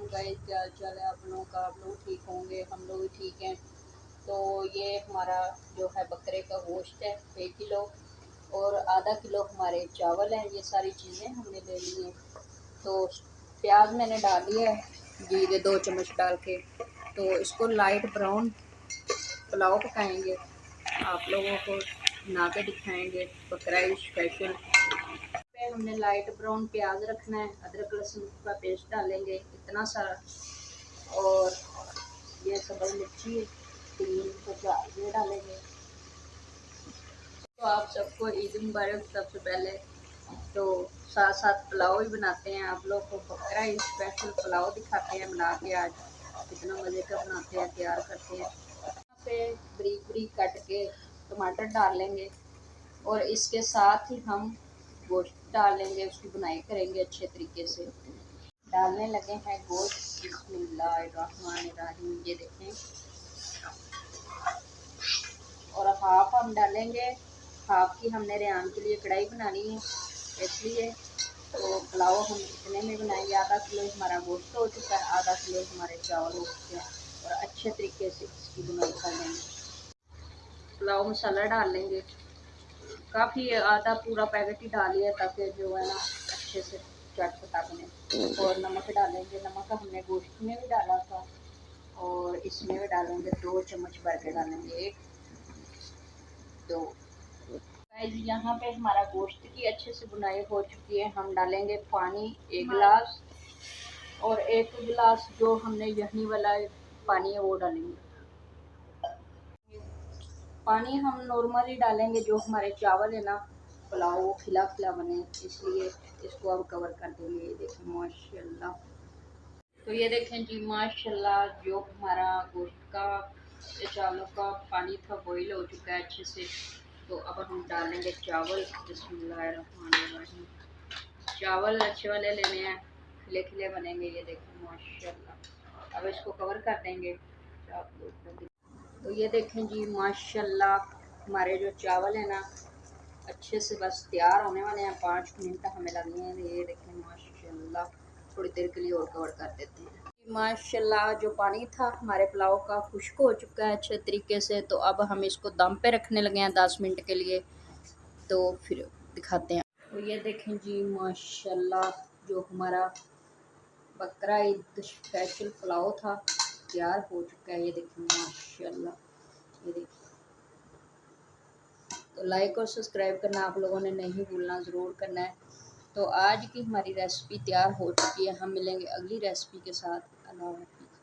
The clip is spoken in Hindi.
गाइस, क्या हाल है आप लोगों का। आप लोग ठीक होंगे, हम लोग भी ठीक हैं। तो ये हमारा जो है बकरे का गोश्त है 1 किलो, और आधा किलो हमारे चावल हैं। ये सारी चीज़ें हमने ले ली हैं। तो प्याज मैंने डाल दिया है जीरे 2 चम्मच डाल के। तो इसको लाइट ब्राउन पुलाव पकाएंगे, आप लोगों को बना के दिखाएंगे बकरा स्पेशल। पे हमने लाइट ब्राउन प्याज रखना है, अदरक लहसुन का पेस्ट डालेंगे इतना सारा, और ये सब्ज़ मिर्ची 3 से 4 ये डालेंगे। तो आप सबको ईद मुबारक। सबसे पहले तो साथ साथ पुलाव भी बनाते हैं, आप लोग को बकरा स्पेशल पुलाव दिखाते हैं बना के। आज कितना मज़े का बनाते हैं, तैयार करते हैं। यहाँ पे बरीक बरीक काट के टमाटर डाल लेंगे, और इसके साथ ही हम गोश्त डाल लेंगे, उसकी बुनाई करेंगे अच्छे तरीके से। डालने लगे हैं गोश्त, बिस्मिल्लाहिर्रहमानिर्रहीम। ये देखें, और हाफ हम डालेंगे। हाफ की हमने रेहान के लिए कढ़ाई बनानी है, इसलिए तो पुलाव हम इतने में बनाएंगे। आधा किलो हमारा गोश्त हो चुका है, आधा किलो हमारे चावल हो चुके हैं, और अच्छे तरीके से इसकी बुनाई कर लेंगे। पुलाव मसाला डाल लेंगे, काफ़ी आधा पूरा पैकेट ही डालिए ताकि जो है ना अच्छे से चटपटा बने। और नमक डालेंगे, नमक हमने गोश्त में भी डाला था, और इसमें भी डालेंगे 2 चम्मच भर के डालेंगे, 1 2। यहाँ पे हमारा गोश्त की अच्छे से बुनाई हो चुकी है। हम डालेंगे पानी 1 गिलास, और 1 गिलास जो हमने यही वाला पानी है वो डालेंगे। पानी हम नॉर्मली डालेंगे, जो हमारे चावल है ना पुलाव वो खिला खिला बने, इसलिए इसको अब कवर कर देंगे। ये देखें माशाल्लाह। तो ये देखें जी माशाल्लाह, जो हमारा गोश्त का चावलों का पानी था बॉईल हो चुका है अच्छे से। तो अब हम डालेंगे चावल, बिस्मिल्लाहिर्रहमानिर्रहीम। चावल अच्छे वाले लेने हैं, खिले खिले बनेंगे। ये देखें माशाल्लाह। अब इसको कवर कर देंगे। तो ये देखें जी माशाल्लाह, हमारे जो चावल है ना अच्छे से बस तैयार होने वाले हैं। 5 मिनट हमें लगने हैं। ये देखें माशाल्लाह, थोड़ी देर के लिए और कवर कर देते हैं। माशाल्लाह, जो पानी था हमारे पुलाव का खुश्क हो चुका है अच्छे तरीके से। तो अब हम इसको दम पे रखने लगे हैं 10 मिनट के लिए। तो फिर दिखाते हैं। तो ये देखें जी माशाल्लाह, जो हमारा बकरा ईद स्पेशल पुलाव था तैयार हो चुका है। ये देखें माशाल्लाह, ये देखिए। तो लाइक और सब्सक्राइब करना आप लोगों ने नहीं भूलना, ज़रूर करना है। तो आज की हमारी रेसिपी तैयार हो चुकी है। हम मिलेंगे अगली रेसिपी के साथ। अल्लाह हाफ़िज़।